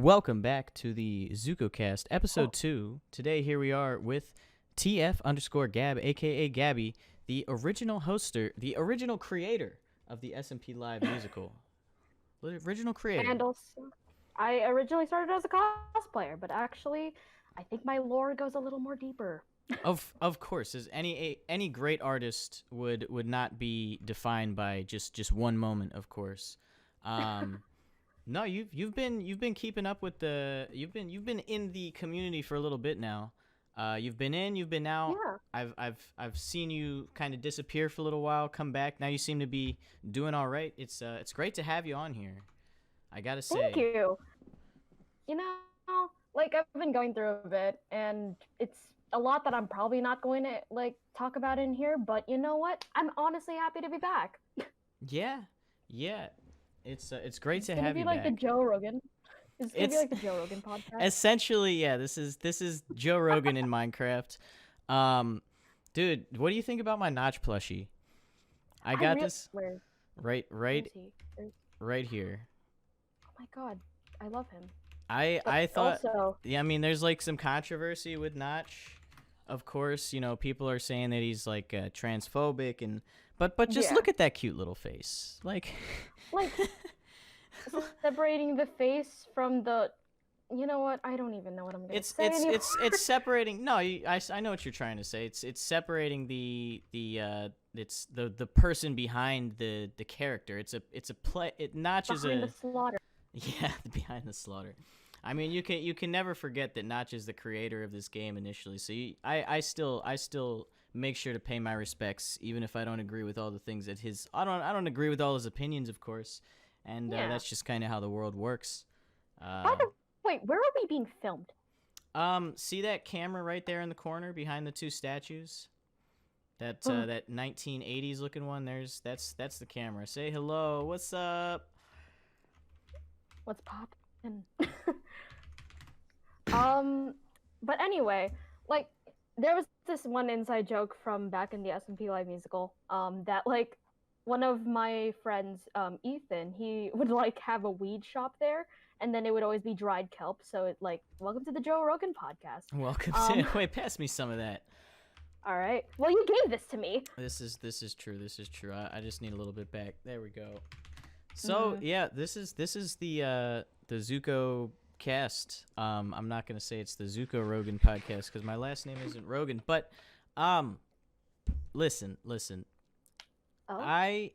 Welcome back to the ZukoCast, episode 2. Today, here we are with TF_Gab, aka Gaby, the original hoster, the original creator of the SMP Live musical. The original creator. And also, I originally started as a cosplayer, but actually, I think my lore goes a little more deeper. Of course, as any great artist would not be defined by just one moment, of course. No, you've been keeping up with you've been in the community for a little bit now. You've been out. Yeah. I've seen you kind of disappear for a little while, come back. Now you seem to be doing all right. It's great to have you on here. I gotta say. Thank you. You know, like I've been going through a bit, and it's a lot that I'm probably not going to talk about in here. But you know what? I'm honestly happy to be back. Yeah. It's great to have you back. It's gonna be like the Joe Rogan. It's gonna be like the Joe Rogan podcast. Essentially, yeah. This is Joe Rogan in Minecraft. Dude, what do you think about my Notch plushie? I got this right here. Oh my god, I love him. I thought also, yeah, I mean there's like some controversy with Notch. Of course, you know, people are saying that he's like transphobic and but just look at that cute little face. Like separating the face from the, you know what? I don't even know what I'm gonna say anymore. It's separating. No, I know what you're trying to say. It's separating the person behind the character. It's a play. Notch is behind the slaughter. Yeah, behind the slaughter. I mean, you can never forget that Notch is the creator of this game initially. So I still make sure to pay my respects, even if I don't agree with all the things that I don't agree with all his opinions, of course. And that's just kind of how the world works. Wait, where are we being filmed? See that camera right there in the corner behind the two statues? That 1980s looking one. That's the camera. Say hello. What's up? What's poppin'? But anyway, like there was this one inside joke from back in the SMP Live musical. That like one of my friends, Ethan, he would like have a weed shop there, and then it would always be dried kelp. So it like, welcome to the Joe Rogan podcast. Welcome to. Wait, pass me some of that. All right. Well, you gave this to me. This is true. This is true. I just need a little bit back. There we go. So yeah, this is the ZukoCast. I'm not gonna say it's the Zuko Rogan podcast because my last name isn't Rogan. But listen. Oh? I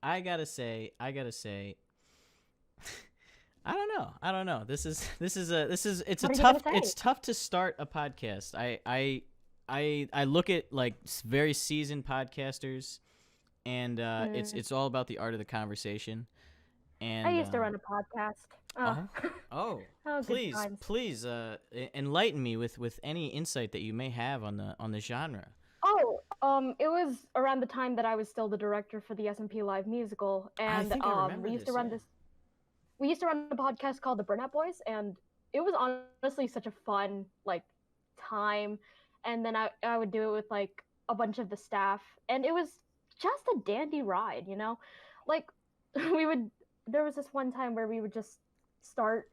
gotta say. I don't know. It's tough to start a podcast. I look at like very seasoned podcasters, and it's all about the art of the conversation. And I used to run a podcast. Oh, please enlighten me with any insight that you may have on the genre. It was around the time that I was still the director for the SMP Live musical, and I think I remember we used to run this. We used to run a podcast called the Burnout Boys, and it was honestly such a fun time. And then I would do it with like a bunch of the staff, and it was just a dandy ride, you know. Like there was this one time where we would just start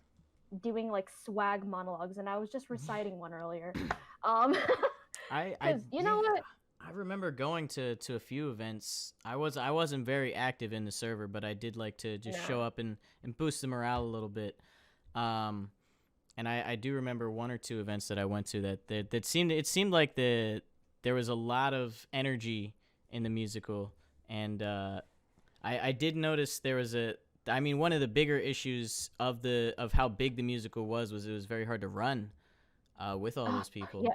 doing like swag monologues, and I was just reciting one earlier. You know what? I remember going to a few events. I wasn't very active in the server, but I did like to just show up and boost the morale a little bit. And I do remember one or two events that I went to that seemed like there was a lot of energy in the musical, and I did notice there was one of the bigger issues of how big the musical was it was very hard to run with all those people. Yeah.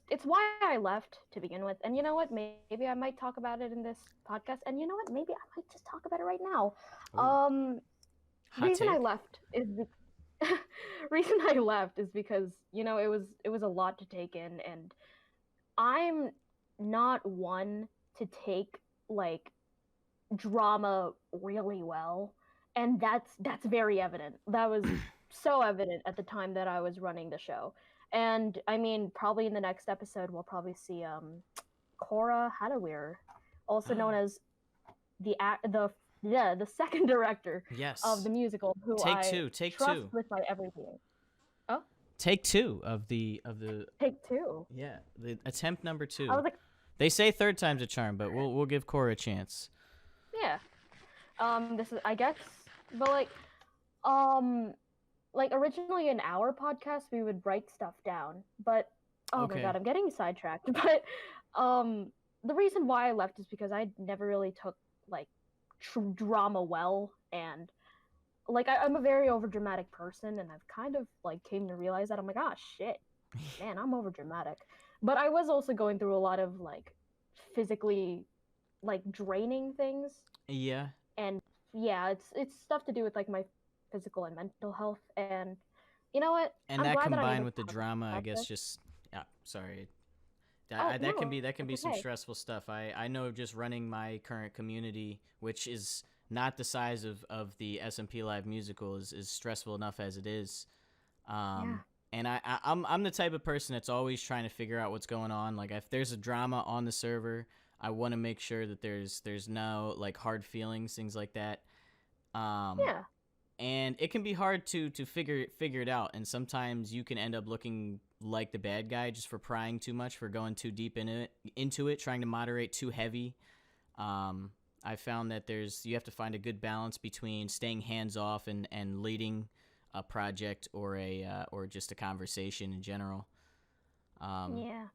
It's why I left to begin with, and you know what? Maybe I might talk about it in this podcast, and you know what? Maybe I might just talk about it right now. Reason I left is because you know it was a lot to take in, and I'm not one to take like drama really well, and that's very evident. That was so evident at the time that I was running the show. And I mean, probably in the next episode, we'll probably see Cora Hadawir, also known as the yeah, the second director of Yes. the musical, who Take I two. Take trust two. with my every being. Oh, Take two of the take two. yeah, the attempt number I 2. was like, They say third time's a charm, but we'll give Cora a chance. yeah. This is, I guess, but um, like originally in our podcast we would write stuff down, but oh my Okay. god, I'm getting sidetracked. But the reason why I left is because I never really took like drama well, and like I'm a very overdramatic person, and I've kind of like came to realize that I'm like, ah, shit, man, I'm overdramatic. But I was also going through a lot of like physically like draining things, Yeah. and yeah, it's stuff to do with like my physical and mental health. And you know what? And I'm that glad that I'm combined able with to the talk drama, I about guess this. just yeah, sorry. Oh That no, can be it's some okay. stressful stuff. I know just running my current community, which is not the size of the SMP Live musical, is stressful enough as it is. Yeah, And I'm the type of person that's always trying to figure out what's going on. Like if there's a drama on the server, I want to make sure that there's no like hard feelings, things like that. Um, yeah, and it can be hard to figure it out, and sometimes you can end up looking like the bad guy just for prying too much, for going too deep into it, trying to moderate too heavy. I found that you have to find a good balance between staying hands off and leading a project or just a conversation in general. um, yeah.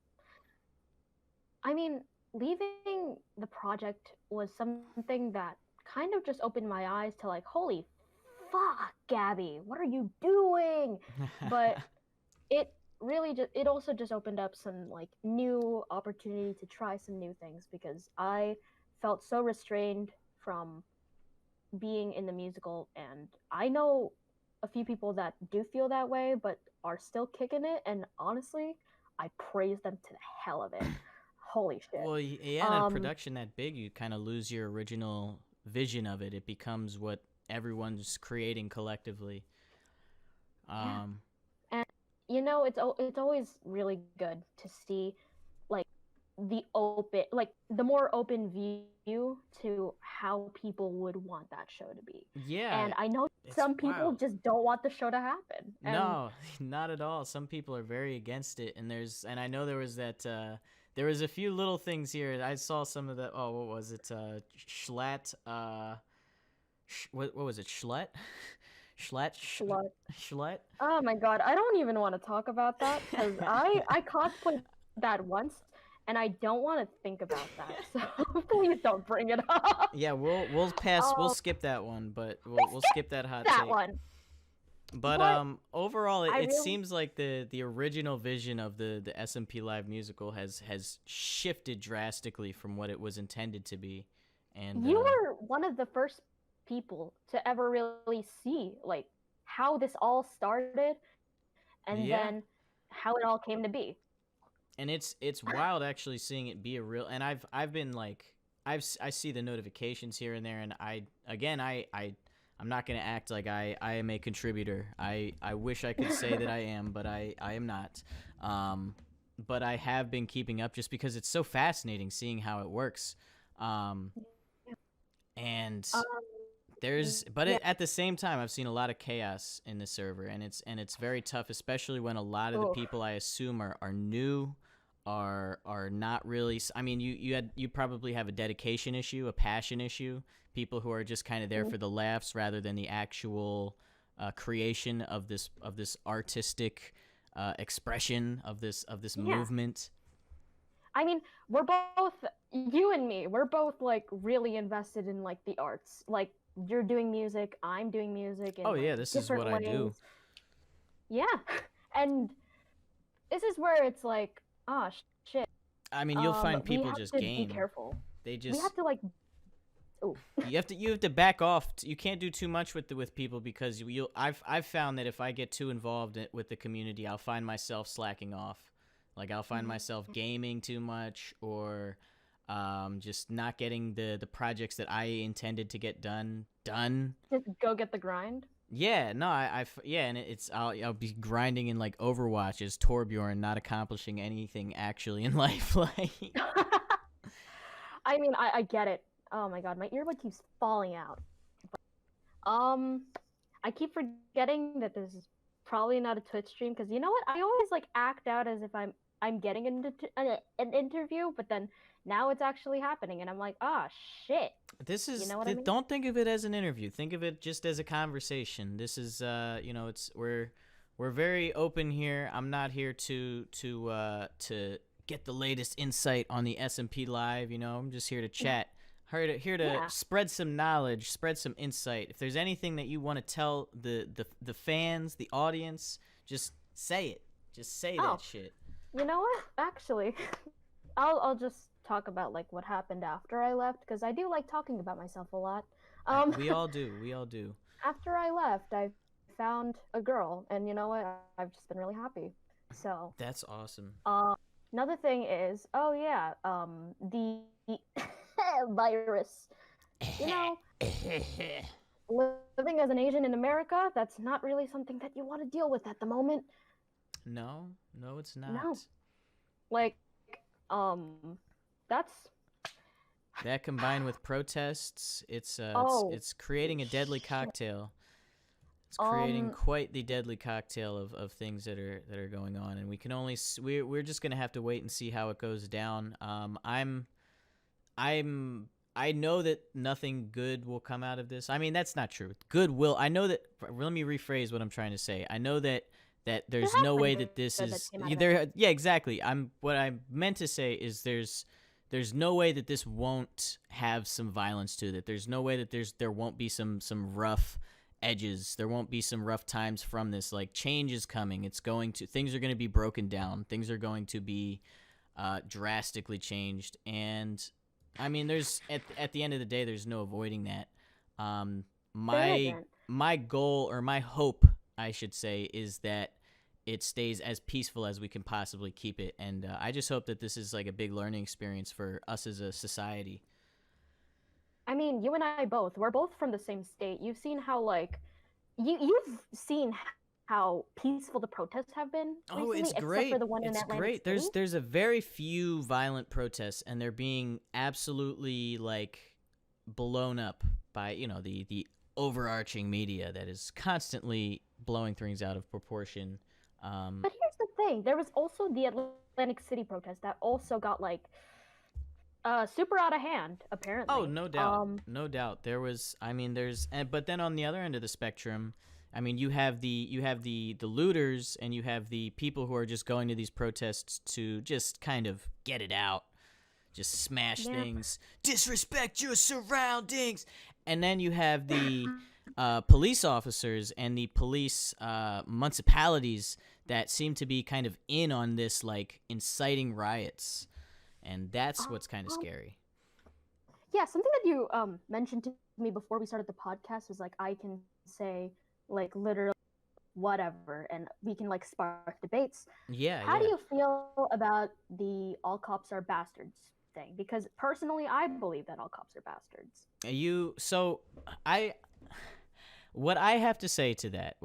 I mean, leaving the project was something that kind of just opened my eyes to like, holy fuck, Gabby, what are you doing? But it really just, it also just opened up some like new opportunity to try some new things, because I felt so restrained from being in the musical, and I know a few people that do feel that way but are still kicking it, and honestly, I praise them to the hell of it. Holy shit. well, yeah, in a Um production that big, you kind of lose your original vision of it. It becomes what everyone's creating collectively. yeah. um, And it's always really good to see like the open, like the more open view to how people would want that show to be. yeah, And I know it's some people wild. just don't want the show to happen. And No, not at all. Some people are very against it, and I know there was that there was a few little things here. I saw some of the what was it? Schlatt. What was it? Schlatt. Schlatt. slut. Schlatt. Oh my god, I don't even want to talk about that, because I cosplayed that once, and I don't want to think about that. So please don't bring it up. Yeah, we'll pass. We'll Um, skip that one, but we we'll skipped skip that hot that take. one. But But overall, I it really, seems like the original vision of the SMP Live musical has shifted drastically from what it was intended to be, and you were one of the first people to ever really see like how this all started, and yeah, then how it all came to be. and it's wild actually seeing it be a real. And I've been like I see the notifications here and there, and I'm not gonna act like I am a contributor. I wish I could say that I am, but I am not. But I have been keeping up just because it's so fascinating seeing how it works. Um, and Um, yeah, at the same time, I've seen a lot of chaos in the server, and it's very tough, especially when a lot of the oof. people I assume are new, are not really. I mean, you probably have a dedication issue, a passion issue, people who are just kind of there for the laughs rather than the actual creation of this artistic expression of this Yeah. movement. I mean, we're both, you and me, we're both like really invested in like the arts. Like you're doing music, I'm doing music in Oh like yeah, this is different what I ways. do. Yeah. And this is where it's like, ah, shit. I mean, you'll find We people have just to be game. careful. They We just have to like, oh, you have to back off. You can't do too much with people because I've found that if I get too involved with the community, I'll find myself slacking off. Like I'll find myself gaming too much, or just not getting the projects that I intended to get done. just go get the grind. Yeah, no, yeah, and I'll be grinding in like Overwatch as Torbjorn, not accomplishing anything actually in life. Like, I mean, I get it. Oh my god, my earbud keeps falling out. Um, I keep forgetting that this is probably not a Twitch stream because you know what? I always like act out as if I'm getting an interview, but then now it's actually happening, and I'm like, ah, shit. This You is know what I mean? don't think of it as an interview. Think of it just as a conversation. This is it's we're very open here. I'm not here to get the latest insight on the SMP live, I'm just here to chat. Here to Yeah. spread some knowledge, spread some insight. If there's anything that you want to tell the fans, the audience, just say it. Just say that shit. You know what? Actually, I'll just talk about like what happened after I left because I do like talking about myself a lot. We all do. We all do. After I left, I found a girl, and you know what? I've just been really happy. So that's awesome. Another thing is, oh yeah, the virus. You know, living as an Asian in America, that's not really something that you want to deal with at the moment. No, it's not. No. Like, that's that combined with protests, it's creating a deadly cocktail. It's creating quite the deadly cocktail of things that are going on, and we can only we're just gonna have to wait and see how it goes down. I know that nothing good will come out of this. I mean, that's not true. Good will. I know that. Let me rephrase what I'm trying to say. I know that there's no way that this is there. Yeah, exactly. What I meant to say is there's no way that this won't have some violence to it. There's no way that there won't be some rough edges. There won't be some rough times from this. Like, change is coming. Things are going to be broken down. Things are going to be drastically changed. And I mean, there's at the end of the day, there's no avoiding that. My goal, or my hope, I should say, is that it stays as peaceful as we can possibly keep it. And I just hope that this is like a big learning experience for us as a society. I mean, you and I both. We're both from the same state. You've seen how like you've seen how peaceful the protests have been recently, oh, it's great. Except for the one it's in Atlantic great. City. There's a very few violent protests, and they're being absolutely like blown up by the overarching media that is constantly blowing things out of proportion. But here's the thing: there was also the Atlantic City protest that also got like super out of hand, apparently. Oh, no doubt, no doubt. There was. I mean, but then on the other end of the spectrum, I mean, you have the looters, and you have the people who are just going to these protests to just kind of get it out, just smash things, disrespect your surroundings, and then you have the police officers and the police municipalities that seem to be kind of in on this, like inciting riots, and that's what's kind of scary. Yeah, something that you mentioned to me before we started the podcast was like I can say like literally whatever and we can like spark debates. How do you feel about the all cops are bastards thing? Because personally I believe that all cops are bastards. What I have to say to that,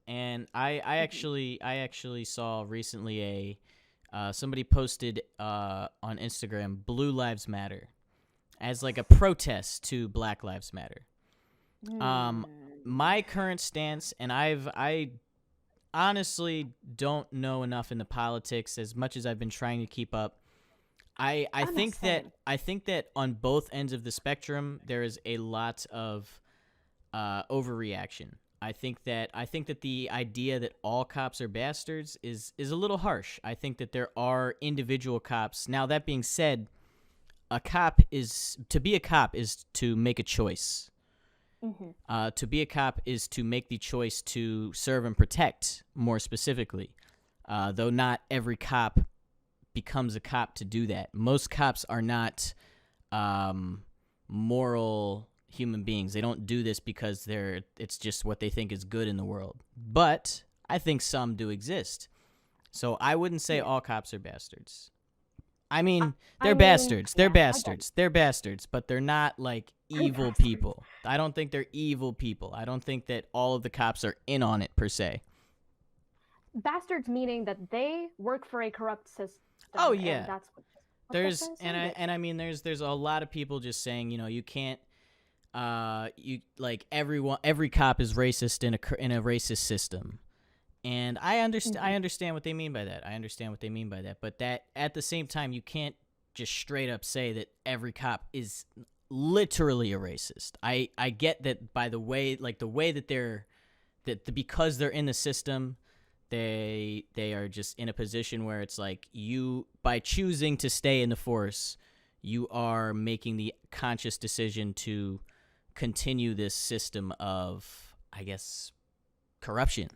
and I actually saw recently somebody posted on Instagram Blue Lives Matter as like a protest to Black Lives Matter. My current stance, and I honestly don't know enough in the politics as much as I've been trying to keep up. I think that on both ends of the spectrum there is a lot of overreaction. I think that the idea that all cops are bastards is a little harsh. I think that there are individual cops. Now, that being said, to be a cop is to make a choice. Mm-hmm. To be a cop is to make the choice to serve and protect, more specifically. Though not every cop becomes a cop to do that. Most cops are not moral human beings. They don't do this because it's just what they think is good in the world. But I think some do exist. So I wouldn't say all cops are bastards. I mean, they're bastards. They're bastards. They're bastards, but they're not like evil people. I don't think they're evil people. I don't think that all of the cops are in on it per se. Bastards meaning that they work for a corrupt system. Oh yeah. That's What was I gonna say? I mean there's a lot of people just saying, you know, you can't you like every cop is racist in a racist system. And I understand what they mean by that. I understand what they mean by that. But that at the same time, you can't just straight up say that every cop is literally a racist. I get that by the way that they're because they're in the system, they are just in a position where it's like you, by choosing to stay in the force, you are making the conscious decision to continue this system of, I guess, corruption.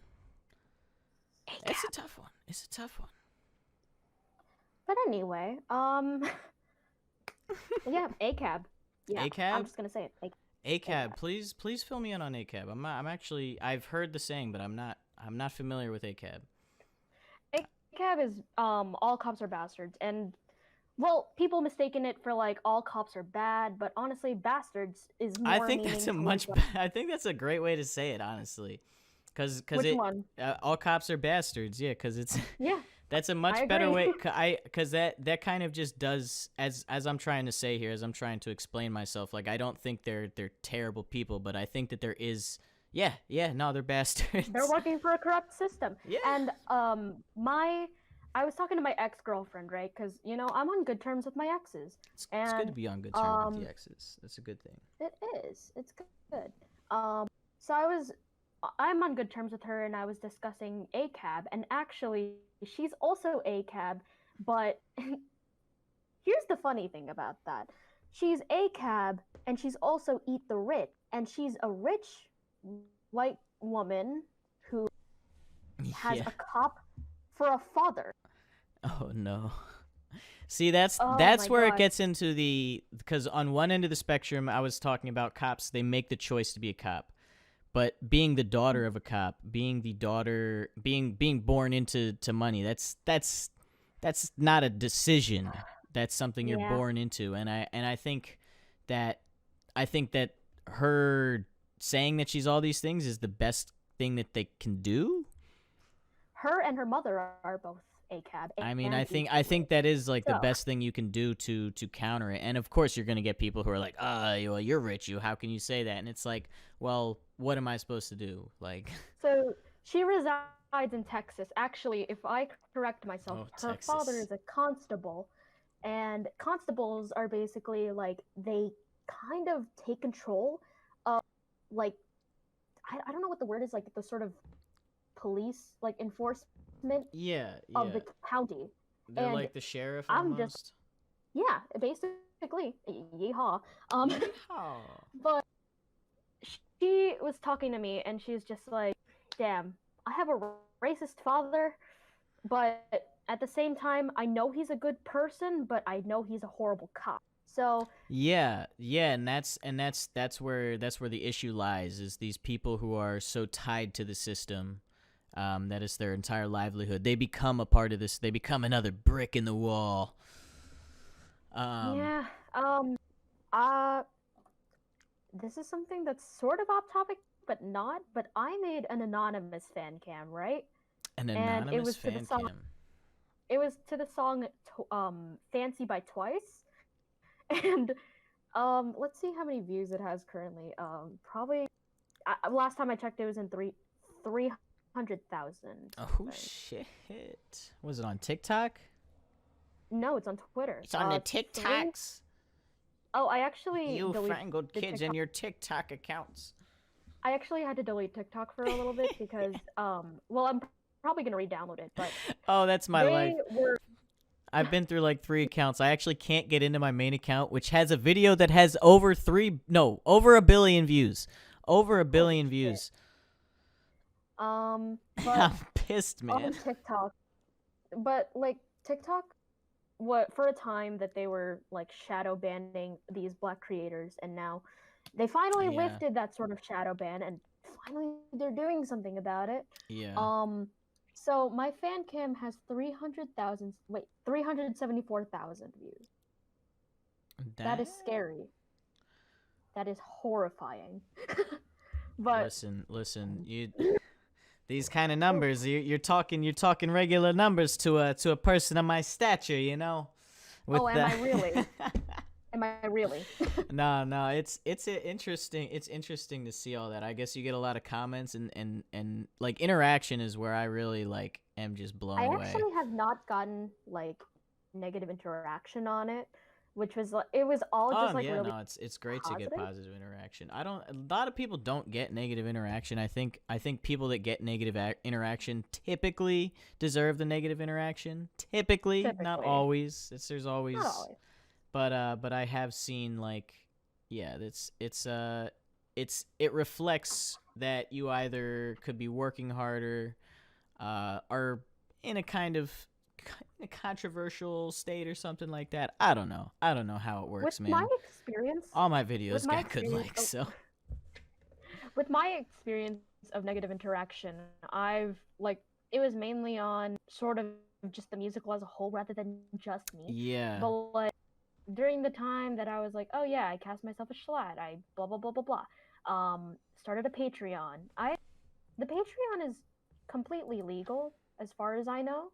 It's a tough one. But anyway, yeah, ACAB. Yeah, ACAB? I'm just gonna say it. ACAB, please fill me in on ACAB. I'm actually, I've heard the saying, but I'm not familiar with ACAB. ACAB is all cops are bastards, and well, people mistaken it for like all cops are bad, but honestly, bastards is more. I think that's I think that's a great way to say it, honestly, because all cops are bastards. Yeah, because it's yeah. That's a much better way, because that kind of just does, as I'm trying to say here, as I'm trying to explain myself, like, I don't think they're terrible people, but I think that there is, no, they're bastards. They're working for a corrupt system. Yeah. And I was talking to my ex-girlfriend, right? Because, you know, I'm on good terms with my exes. It's good to be on good terms with the exes. That's a good thing. It is. It's good. So I'm on good terms with her, and I was discussing ACAB, and actually, she's also ACAB, but here's the funny thing about that. She's ACAB, and she's also Eat the Rich, and she's a rich white woman who has a cop for a father. Oh, no. See, that's where it gets into because on one end of the spectrum, I was talking about cops, they make the choice to be a cop. But being the daughter of a cop, being born into money, that's not a decision. That's something you're born into. And I think that her saying that she's all these things is the best thing that they can do. Her and her mother are both ACAB. I mean, I think that is like the best thing you can do to counter it. And of course, you're gonna get people who are like, well, you're rich. How can you say that? And it's like, well, what am I supposed to do? Like, so she resides in Texas. Actually, if I correct myself, her Texas. father is a constable, and constables are basically like they kind of take control of, like, I don't know what the word is, like the sort of police, like enforcement. Of the county. They're and like the sheriff almost. Basically, yeehaw. But she was talking to me, and she's just like, damn, I have a racist father, but at the same time, I know he's a good person, but I know he's a horrible cop. So yeah, and that's where the issue lies, is these people who are so tied to the system. That is their entire livelihood. They become a part of this. They become another brick in the wall. This is something that's sort of off topic, but not. But I made an anonymous fan cam, right? An anonymous fan cam. It was to the song "Fancy" by Twice, and let's see how many views it has currently. Probably last time I checked, it was in 300,000. Oh shit! Was it on TikTok? No, it's on Twitter. It's on the TikToks. I actually you fangled kids in your TikTok accounts. I actually had to delete TikTok for a little bit because I'm probably gonna re-download it. But that's my life. I've been through like 3 accounts. I actually can't get into my main account, which has a video that has over 1 billion views. Over 1 billion views. But I'm pissed, man. On TikTok, but like TikTok, for a time that they were like shadow banning these black creators, and now they finally lifted that sort of shadow ban, and finally they're doing something about it. Yeah. So my fan cam has 374,000 views. That is scary. That is horrifying. But listen, these kind of numbers, you're talking regular numbers to a person of my stature, you know. with Oh, am I really? Am I really? No, it's interesting to see all that. I guess you get a lot of comments and like interaction is where I really like am just blown I away. actually have not gotten like negative interaction on it, which was like it was all just like Yeah, really no, it's great to get positive. positive interaction. A lot of people don't get negative interaction. I think people that get negative interaction typically deserve the negative interaction. Typically, not Typically, always. There's not always, always. but I have seen like, yeah, it reflects that you either could be working harder, are in a kind of a controversial state or something like that. I don't know how it works, With my man. experience, All my with videos my got good experience, likes, so with my experience of negative interaction, I've like it was mainly on sort of just the musical as a whole rather than just me. yeah. But like during the time that I was like, oh yeah, I cast myself as Schlatt, I blah blah blah blah blah. Started a Patreon. The Patreon is completely legal as far as I know.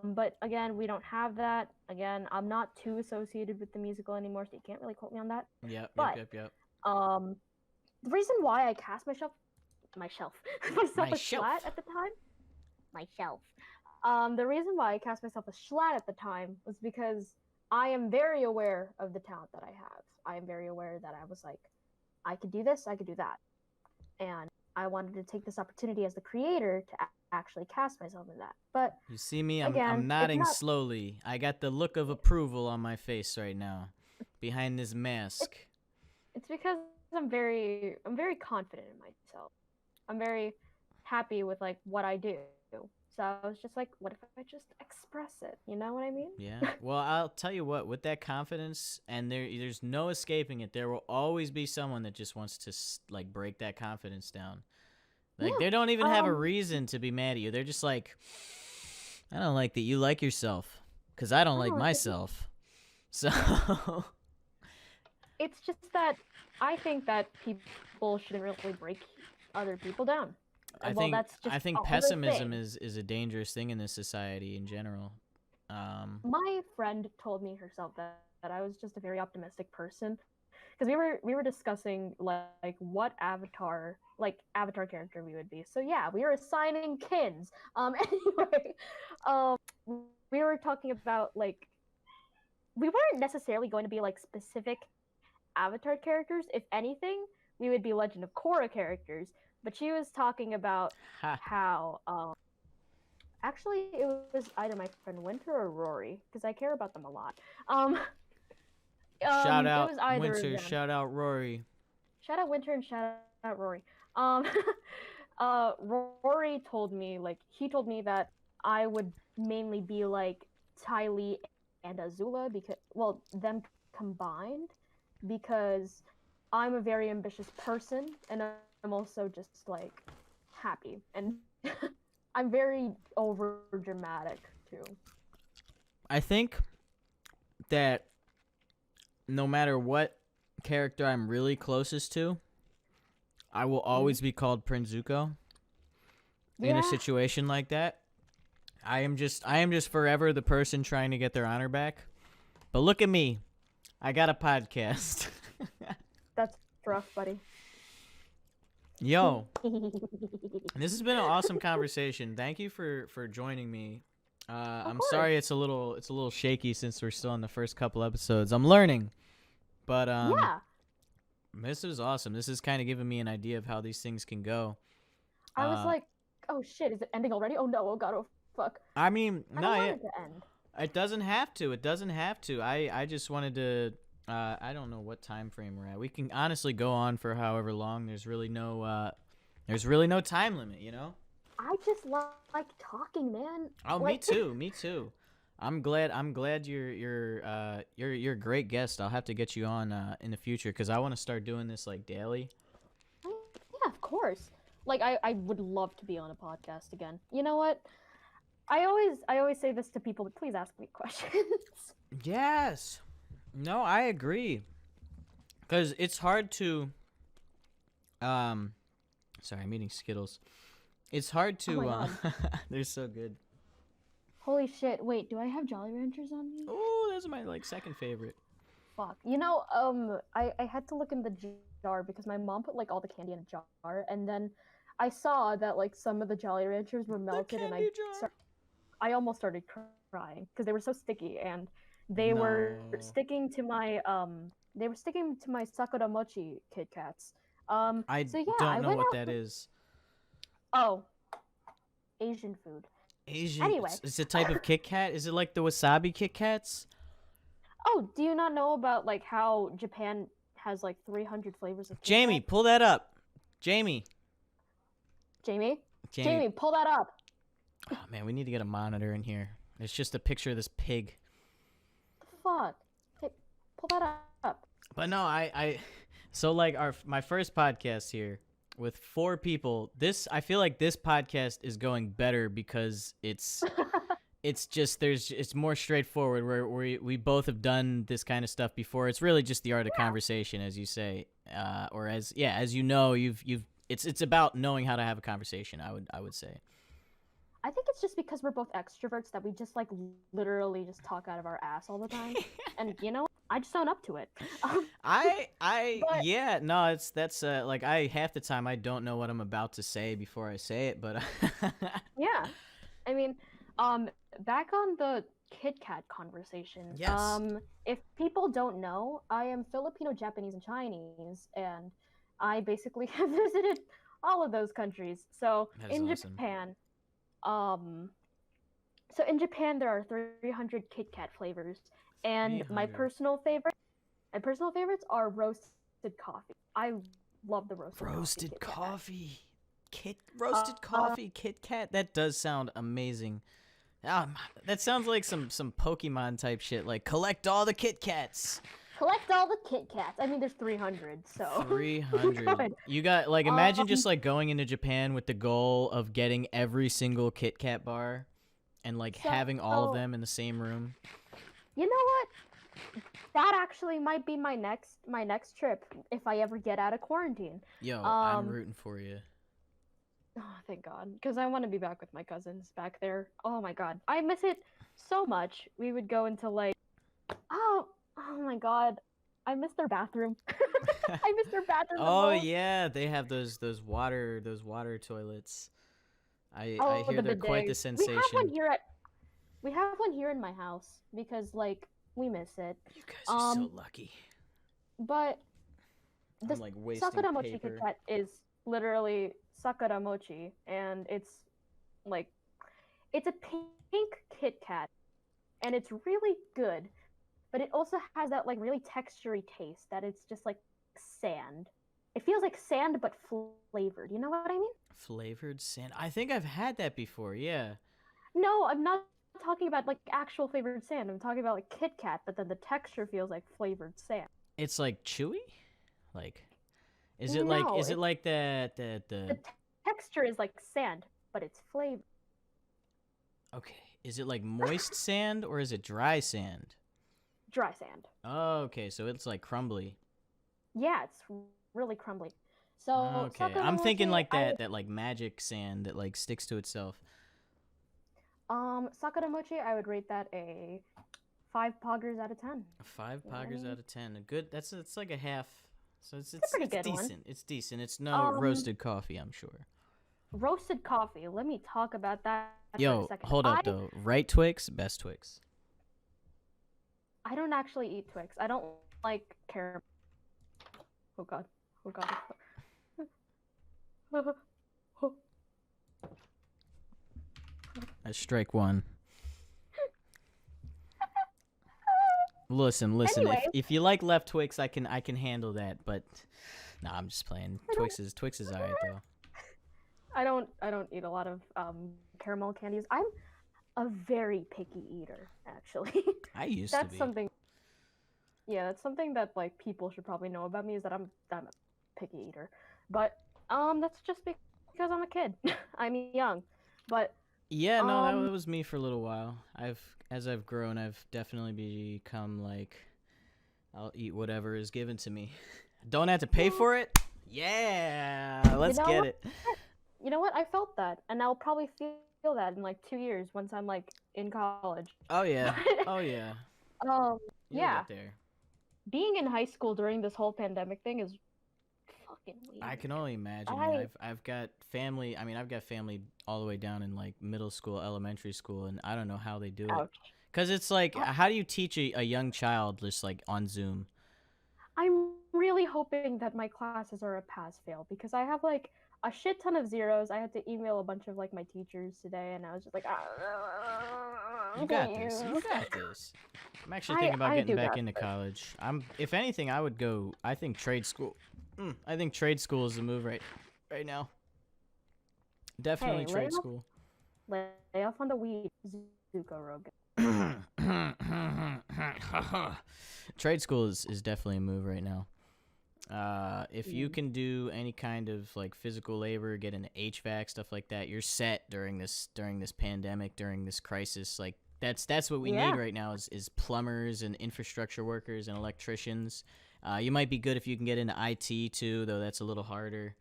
But again, we don't have that. Again, I'm not too associated with the musical anymore, so you can't really quote me on that. But Yep. um, the reason why I cast myself myself as Myself. Schlatt at the time, myself. The reason why I cast myself as Schlatt at the time was because I am very aware of the talent that I have. I am very aware that I was like, I could do this, I could do that, and I wanted to take this opportunity as the creator to actually cast myself in that. But You see me? again, I'm it's nodding not. slowly. I got the look of approval on my face right now, behind this mask. It's because I'm very confident in myself. I'm very happy with like what I do. So I was just like, what if I just express it? You know what I mean? Yeah. Well, I'll tell you what. With that confidence, and there's no escaping it. There will always be someone that just wants to like break that confidence down. Like Yeah. they don't even have a reason to be mad at you. They're just like, I don't like that you like yourself, cause I don't like Oh, myself. So it's just that I think that people shouldn't really break other people down. Well, that's just I think a other pessimism thing. is a dangerous thing in this society in general. My friend told me herself that I was just a very optimistic person because we were discussing like what avatar character we would be. So yeah, we were assigning kins. Anyway, um we were talking about like we weren't necessarily going to be like specific avatar characters. If anything, we would be Legend of Korra characters. But she was talking about Ha. how actually it was either my friend Winter or Rory because I care about them a lot. Um, Shout it out was either of Winter. them. Shout out Rory. Shout out Winter and shout out Rory. Um, Rory told me he told me that I would mainly be like Ty Lee and Azula because them combined because I'm a very ambitious person and I'm also just like happy and I'm very over dramatic too. I think that no matter what character I'm really closest to, I will always be called Prince Zuko. In a situation like that, I am just forever the person trying to get their honor back. But look at me. I got a podcast. That's rough, buddy. Yo, this has been an awesome conversation. Thank you for joining me. I'm sorry it's a little shaky since we're still in the first couple episodes. I'm learning, but Yeah. this was awesome. This is kind of giving me an idea of how these things can go. I was like, oh shit, is it ending already? Oh no, oh god, oh fuck. I mean, I don't want it to end. It doesn't have to. It doesn't have to. I just wanted to. I don't know what time frame we're at. We can honestly go on for however long. There's really no time limit, you know. I just like talking, man. Oh, like... me too. I'm glad you're a great guest. I'll have to get you on in the future because I want to start doing this like daily. Yeah, of course. Like I would love to be on a podcast again. You know what? I always say this to people, but please ask me questions. Yes. No, I agree. Cuz it's hard to sorry, I'm eating Skittles. It's hard to Oh they're so good. Holy shit. Wait, do I have Jolly Ranchers on me? Oh, those are my like second favorite. Fuck. I had to look in the jar because my mom put like all the candy in a jar, and then I saw that like some of the Jolly Ranchers were melted, and candy jar. I almost started crying because they were so sticky, and they were No. sticking to my Sakura Mochi Kit Kats. I So yeah, I don't know went what out. that is. Oh, Asian food. Asian. Anyway. It's a type of Kit Kat. Is it like the wasabi Kit Kats? Oh, do you not know about like how Japan has like 300 flavors of Kit Jamie, Kat? pull that up. Jamie. Jamie, pull that up. Oh man, we need to get a monitor in here. It's just a picture of this pig. Fuck. Hey, pull that up. But no, so like my first podcast here with 4 people. I feel like this podcast is going better because it's just it's more straightforward where we both have done this kind of stuff before. It's really just the art of conversation, as you say, or as you know, it's about knowing how to have a conversation. I would say. I think it's just because we're both extroverts that we just like literally just talk out of our ass all the time, and I just own up to it. Yeah, no, that's like half the time I don't know what I'm about to say before I say it, but yeah, I mean, back on the Kit Kat conversation. Yes. If people don't know, I am Filipino, Japanese, and Chinese, and I basically have visited all of those countries. So That is in awesome. Japan, there are 300 Kit Kat flavors, and my 300. personal favorites are roasted coffee. I love the roasted coffee. Roasted coffee Kit Kat. That does sound amazing. That sounds like some Pokemon type shit. Like collect all the Kit Kats. Collect all the Kit Kats. I mean, there's 300, so 300. You got like imagine just like going into Japan with the goal of getting every single Kit Kat bar, and like having all of them in the same room. You know what? That actually might be my next trip if I ever get out of quarantine. Yo, I'm rooting for you. Oh, thank God, because I want to be back with my cousins back there. Oh my God, I miss it so much. We would go into like, oh my God, I miss their bathroom. I miss their bathroom. Oh yeah, they have those water toilets. I hear they're quite the sensation. We have one here in my house because like we miss it. You guys are so lucky. But the like wasting Sakura Mochi paper. Kit Kat is literally Sakura Mochi, and it's like it's a pink Kit Kat, and it's really good. But it also has that like really textury taste that it's just like sand. It feels like sand but flavored. You know what I mean? Flavored sand. I think I've had that before. Yeah. No, I'm not talking about like actual flavored sand. I'm talking about like Kit Kat, but then the texture feels like flavored sand. It's like chewy? Like is it like the texture is like sand, but it's flavored. Okay. Is it like moist sand or is it dry sand? Dry sand. Oh, okay. So it's like crumbly. Yeah, it's really crumbly. So okay. I'm thinking like that like magic sand that like sticks to itself. Sakura Mochi, I would rate that a 5 poggers out of 10. 5 poggers out of 10. A good. It's like a half. So it's pretty good decent. one. It's decent. It's no roasted coffee, I'm sure. Roasted coffee. Let me talk about that for a Yo, second. hold up though. Right Twix, best Twix. I don't actually eat Twix. I don't like caramel. Oh God. Oh God. Strike one. Listen. Anyway. If you like left Twix, I can handle that. But nah, I'm just playing. Twix is alright though. I don't eat a lot of caramel candies. I'm a very picky eater, actually. I used to be. That's something. Yeah, that's something that like people should probably know about me is that I'm a picky eater. But that's just because I'm a kid. I'm young, but. Yeah, no, that was me for a little while. As I've grown, I've definitely become like, I'll eat whatever is given to me. Don't have to pay for it. Yeah, let's get it. You know what? I felt that, and I'll probably feel that in like 2 years once I'm like in college. Oh yeah, oh yeah. Um, You'll yeah, get there. being in high school during this whole pandemic thing is fucking I can weird. only imagine, man. I I've got family. I mean, I've got family all the way down in like middle school, elementary school, and I don't know how they do it. ouch. Cause it's like, I, how do you teach a young child just like on Zoom? I'm really hoping that my classes are a pass fail because I have like a shit ton of zeros. I had to email a bunch of like my teachers today, and I was just like, You got this. You please. got this. I'm actually thinking about I getting do back got into this. college. If anything, I would go. I think trade school. I think trade school is the move right now. Definitely Hey, trade school. lay off on the weed, Zuko Rogan. Trade school is definitely a move right now. If you Mm. can do any kind of like physical labor, get into HVAC stuff like that, you're set during this pandemic, during this crisis. Like that's what we need Yeah, right now is plumbers and infrastructure workers and electricians. You might be good if you can get into IT too, though that's a little harder.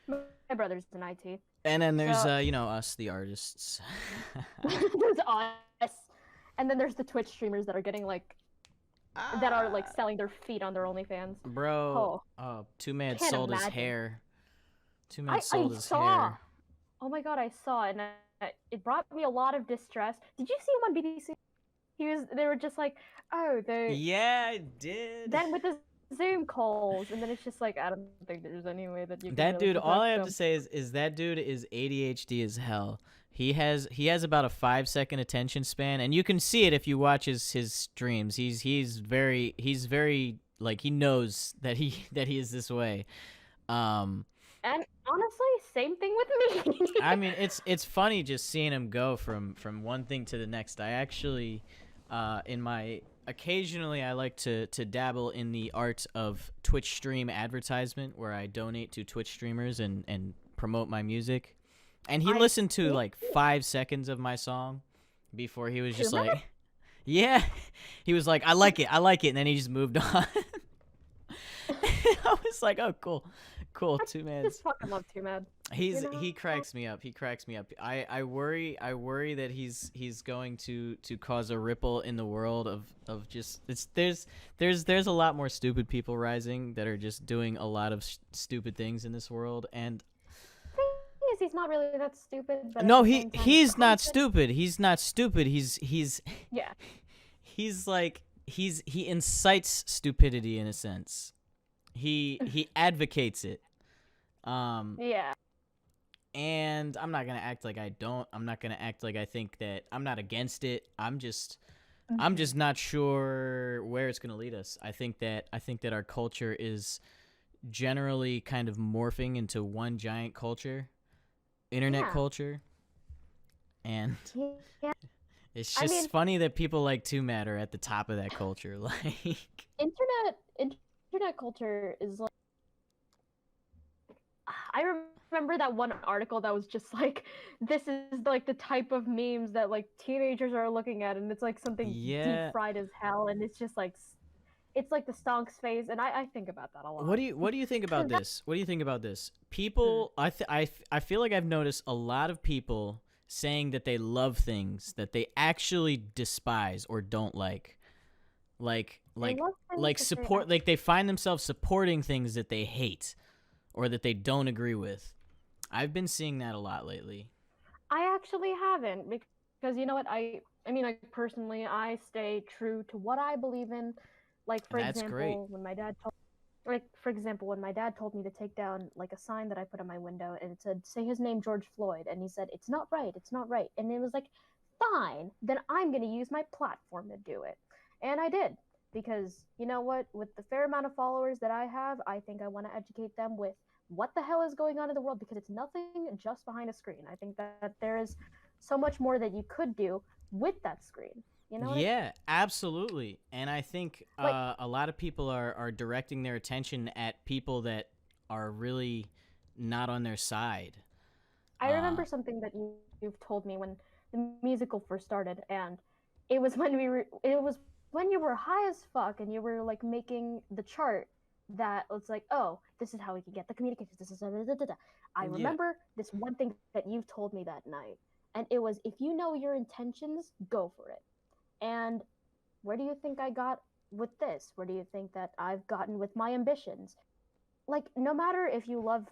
my brother's in IT, And then there's so us the artists. there's us, and then there's the Twitch streamers that are getting like that are like Ah, selling their feet on their OnlyFans. bro, Oh, Two Man can't sold his imagine. hair. Two Man I sold his saw. hair. Oh my god, I saw, and it brought me a lot of distress. Did you see him on BBC? He was. They were just like, oh, they Yeah, I did. then with the Zoom calls, and then it's just like I don't think there's any way that you can That really dude, all I protect have to them. say is that dude is ADHD as hell. He has about a 5 second attention span, and you can see it if you watch his streams. He's very like he knows that he that he is this way. Um, And honestly, same thing with me. I mean it's funny just seeing him go from one thing to the next. I actually, in my occasionally I like to dabble in the art of Twitch stream advertisement where I donate to Twitch streamers and promote my music. And he I listened to think like 5 seconds of my song before he was two just minutes. like, yeah. He was like, I like it, and then he just moved on. I was like, oh, cool, I two man's. just fucking love Too Mad. You know, He cracks me up. He cracks me up. I worry that he's going to cause a ripple in the world of just there's a lot more stupid people rising that are just doing a lot of stupid things in this world. And thing is, he's not really that stupid, but at no, the same time, the he's not content. stupid. He's not stupid. Yeah, He's like he incites stupidity in a sense. He advocates it. Um yeah. and I'm not going to act like I don't. I'm not going to act like I think that I'm not against it. I'm Mhm. just not sure where it's going to lead us. I think that our culture is generally kind of morphing into one giant culture, internet Yeah, culture, and yeah. it's I mean, just funny that people like Two Mad are at the top of that culture. Like, internet culture is like I remember that one article that was just like this is like the type of memes that like teenagers are looking at, and it's like something deep yeah. fried as hell, and it's just like it's like the stonks phase, and I think about that a What lot do you think about because that this? What do you think about this? mm, People, I feel like I've noticed a lot of people saying that they love things that they actually despise or don't like. Like they like love things like that they support like they find themselves supporting things that they hate or that they don't agree with. I've been seeing that a lot lately. I actually haven't because you know what I mean like personally I stay true to what I believe in. Like for That's great. example, when my dad told like for example when my dad told me to take down like a sign that I put on my window and it said say his name George Floyd and he said it's not right and it was like fine then I'm going to use my platform to do it and I did because you know what with the fair amount of followers that I have I think I want to educate them with what the hell is going on in the world because it's nothing just behind a screen. I think that there is so much more that you could do with that screen. You know what I Yeah, absolutely. And I think like a lot of people are directing their attention at people that are really not on their side. I Uh, remember something that you've told me when the musical first started, and it was when it was when you were high as fuck and you were like making the chart that it's like, oh, this is how we can get the communications. This is da, da, da, da, da. I yeah. remember this one thing that you've told me that night, and it was if you know your intentions, go for it. And where do you think I got with this? Where do you think that I've gotten with my ambitions? Like, no matter if you love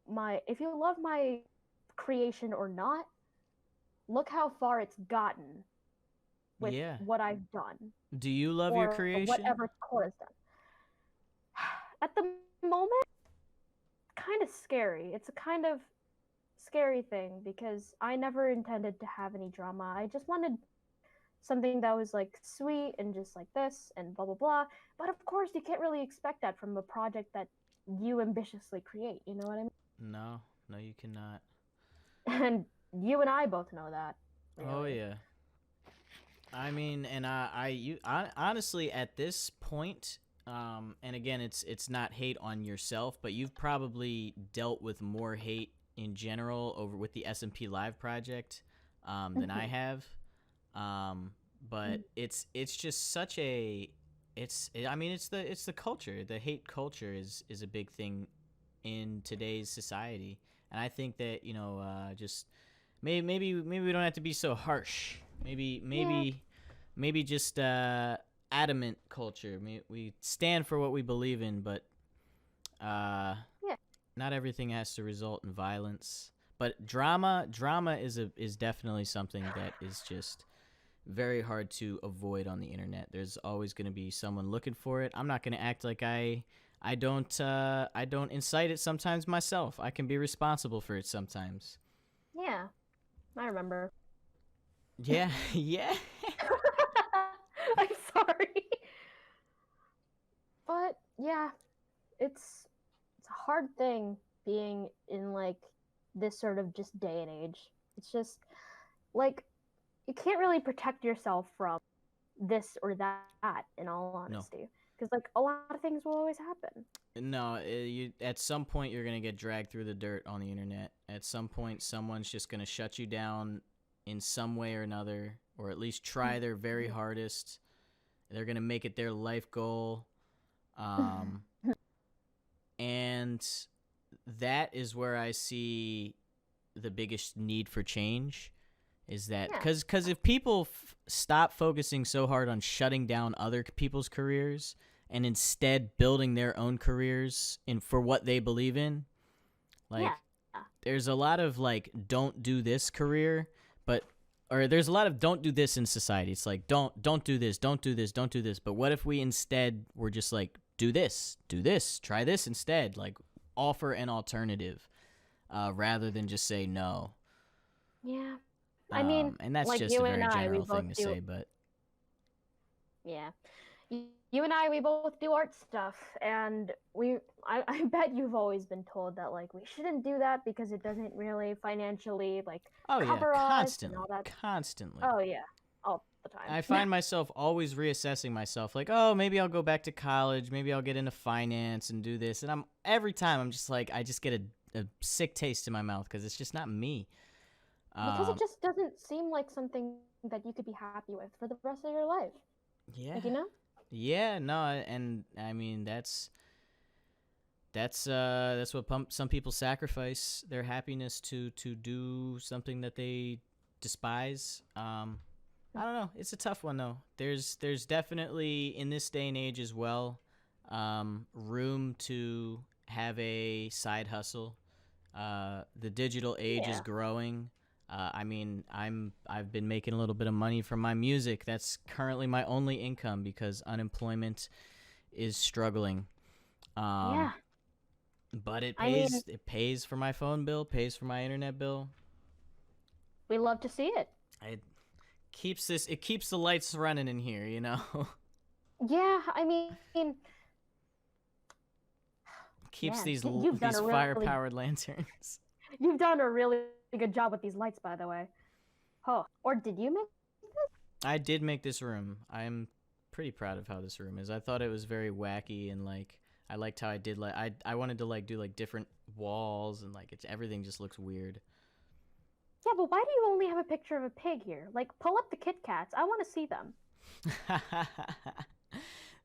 my creation or not, look how far it's gotten with Yeah. what I've done Do you love your or creation? whatever core has done. At the moment, kind of scary. It's a kind of scary thing because I never intended to have any drama. I just wanted something that was like sweet and just like this and blah blah blah. But of course, you can't really expect that from a project that you ambitiously create. You know what I mean? No, no, you cannot. And you and I both know that. Oh Really. yeah. I mean, and honestly, at this point, and again, it's not hate on yourself, but you've probably dealt with more hate in general over with the SMP Live project, than I have. But it's just such a, I mean, it's the culture. The hate culture is a big thing in today's society, and I think that just maybe we don't have to be so harsh. Yeah. Maybe just adamant culture. We stand for what we believe in, but Yeah. not everything has to result in violence. But drama is definitely something that is just very hard to avoid on the internet. There's always going to be someone looking for it. I'm not going to act like I don't incite it sometimes myself. I can be responsible for it sometimes. Yeah. I remember. Yeah, yeah. I'm sorry. But yeah, it's a hard thing being in like this sort of just day and age. It's just like you can't really protect yourself from this or that in all No. honesty because like a lot of things will always happen. No, you at some point you're gonna get dragged through the dirt on the internet. At some point, someone's just gonna shut you down in some way or another, or at least try their very hardest. They're gonna make it their life goal, and that is where I see the biggest need for change. Is that Yeah. because if people stop focusing so hard on shutting down other people's careers and instead building their own careers in for what they believe in, like Yeah. there's a lot of like don't do this career, but or there's a lot of don't do this in society. It's like don't do this, don't do this, don't do this. But what if we instead were just like do this, try this instead, like offer an alternative rather than just say no. Yeah. I mean, And that's like just a you and very I, we general both thing to do. say, but Yeah. You and I, we both do art stuff, and I bet you've always been told that like we shouldn't do that because it doesn't really financially like oh yeah, cover us and constantly, all that. constantly. Oh yeah, all the time. I find myself always reassessing myself, like, oh, maybe I'll go back to college, maybe I'll get into finance and do this, and every time I'm just like, I just get a sick taste in my mouth because it's just not me. Because it just doesn't seem like something that you could be happy with for the rest of your life. Yeah, Like, you know? yeah, no, and I mean that's what some people sacrifice their happiness to do something that they despise. I don't know. It's a tough one though. There's definitely in this day and age as well, room to have a side hustle. The digital age is Yeah. growing. I mean, I've been making a little bit of money from my music. That's currently my only income because unemployment is struggling. Yeah. But it I mean, pays for my phone bill, pays for my internet bill. we love to see it. It keeps the lights running in here, you know. Yeah, I mean, Keeps man, these you've done these a fire really powered lanterns. you've done a really good job with these lights, by the way. Oh, or did you make this? I did make this room. I'm pretty proud of how this room is. I thought it was very wacky and like I liked how I did like I wanted to like do like different walls and like everything just looks weird. Yeah, but why do you only have a picture of a pig here? Like, pull up the Kit Kats. I want to see them.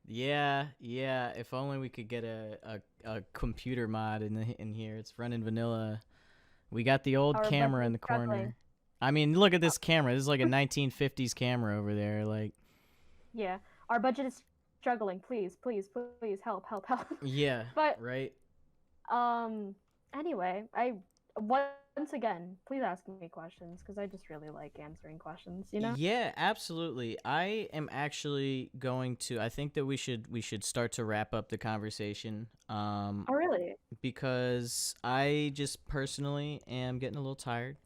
Yeah. If only we could get a computer mod in here. It's running vanilla. We got the old Our camera in buddy's the corner. struggling. I mean, look at this camera. This is like a 1950s camera over there. Like, Yeah, our budget is struggling. Please, please, please, help, help, help. Yeah, But right. anyway, I once again, please ask me questions because I just really like answering questions. You know? Yeah, absolutely. I am actually going to. I think that we should start to wrap up the conversation. Oh, really? Because I just personally am getting a little tired.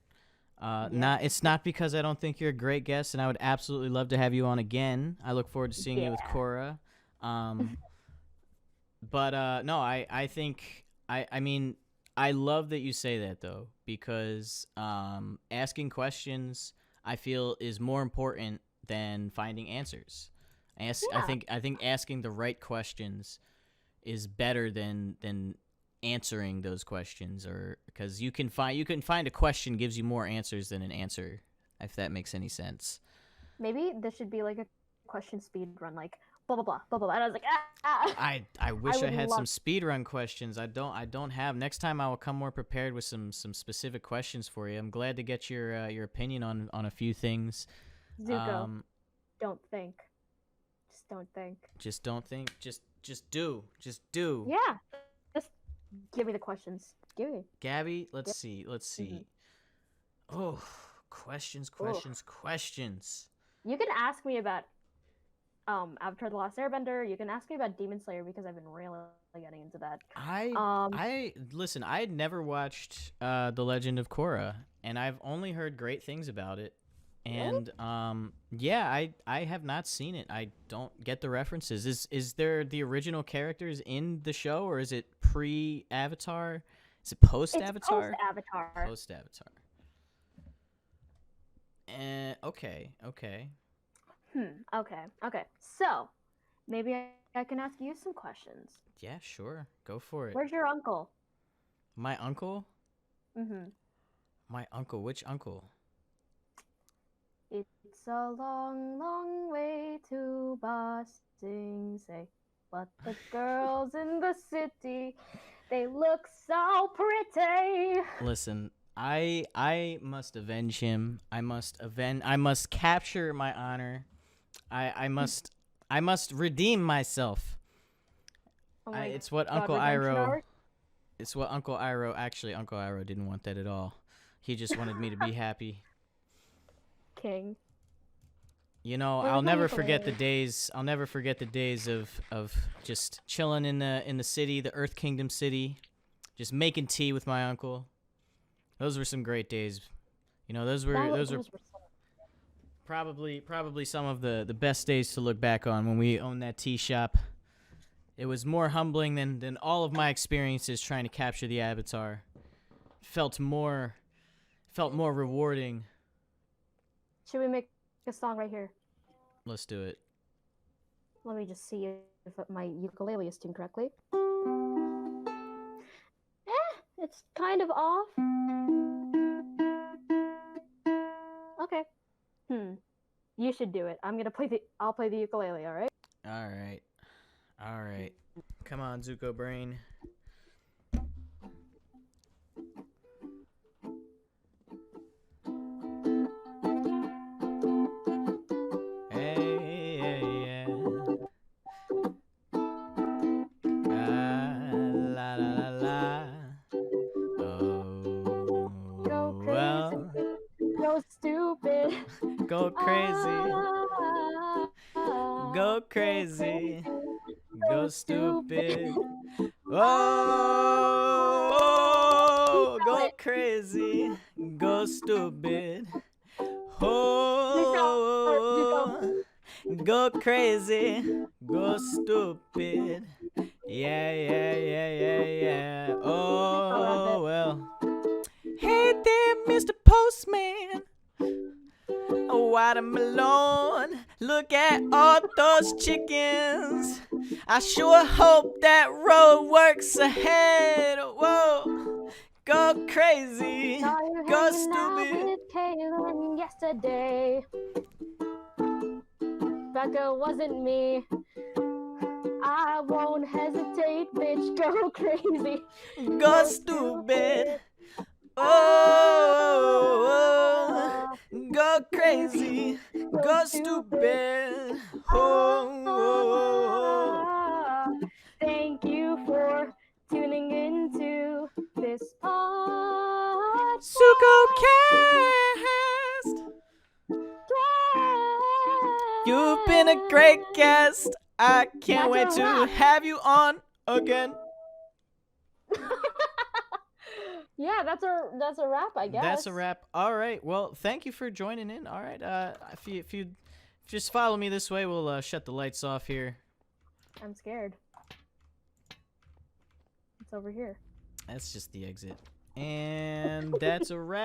Yeah. It's not because I don't think you're a great guest, and I would absolutely love to have you on again. I look forward to seeing you with Yeah. Cora. Um, but no, I think I mean I love that you say that though, because asking questions I feel is more important than finding answers. Yeah. I think asking the right questions is better than answering those questions, or because you can find a question gives you more answers than an answer, if that makes any sense. Maybe this should be like a question speed run, like blah blah blah blah blah. And I was like, ah. I I wish I would had some love speed run questions. I don't have. Next time I will come more prepared with some specific questions for you. I'm glad to get your opinion on a few things. Zuko. Don't think. Just don't think. Just don't think. Just do. Just do. Yeah. Just give me the questions. Give me. Gabby, let's Yep. see. Let's see. Mm-hmm. Oh, questions. You can ask me about Avatar: The Last Airbender. You can ask me about Demon Slayer because I've been really getting into that. I listen. I had never watched The Legend of Korra, and I've only heard great things about it. And yeah, I have not seen it. I don't get the references. Is there the original characters in the show, or is it pre-Avatar? Is it post-Avatar? It's post-Avatar. Post-Avatar. Okay. Okay. So, maybe I can ask you some questions. Yeah, sure. Go for it. Where's your uncle? My uncle? Mm-hmm. My uncle? Which uncle? It's a long, long way to Ba Sing Se, but the girls in the city, they look so pretty. Listen, I must avenge him. I must capture my honor. I must redeem myself. Oh my It's what God, Uncle redemption Iroh. arc? It's what Uncle Iroh. Actually, Uncle Iroh didn't want that at all. He just wanted me to be happy. King. You know, I'll never forget the days. I'll never forget the days of just chilling in the city, the Earth Kingdom city, just making tea with my uncle. Those were some great days. You know, those were probably some of the best days to look back on when we owned that tea shop. It was more humbling than all of my experiences trying to capture the Avatar. Felt more rewarding. Should we make a song right here? Let's do it. Let me just see if my ukulele is tuned correctly. It's kind of off. Okay. You should do it. I'll play the ukulele, all right? All right. Come on, Zuko Brain. Go crazy. Go crazy. Go stupid. Oh, go crazy. Go stupid. Oh, go crazy. Go stupid. Yeah. Oh, well. Hey there, Mr. Postman. Watermelon, look at all those chickens. I sure hope that road works ahead. Whoa, go crazy, go stupid. With Kaylin yesterday, but it wasn't me. I won't hesitate, bitch. Go crazy, go stupid. Oh, go crazy, goes to bed. Oh. Thank you for tuning into this podcast. ZukoCast. You've been a great guest. I can't wait to have you on again. Yeah, that's a wrap, I guess. That's a wrap. All right. Well, thank you for joining in. All right. If you just follow me this way, we'll shut the lights off here. I'm scared. It's over here. That's just the exit. And that's a wrap.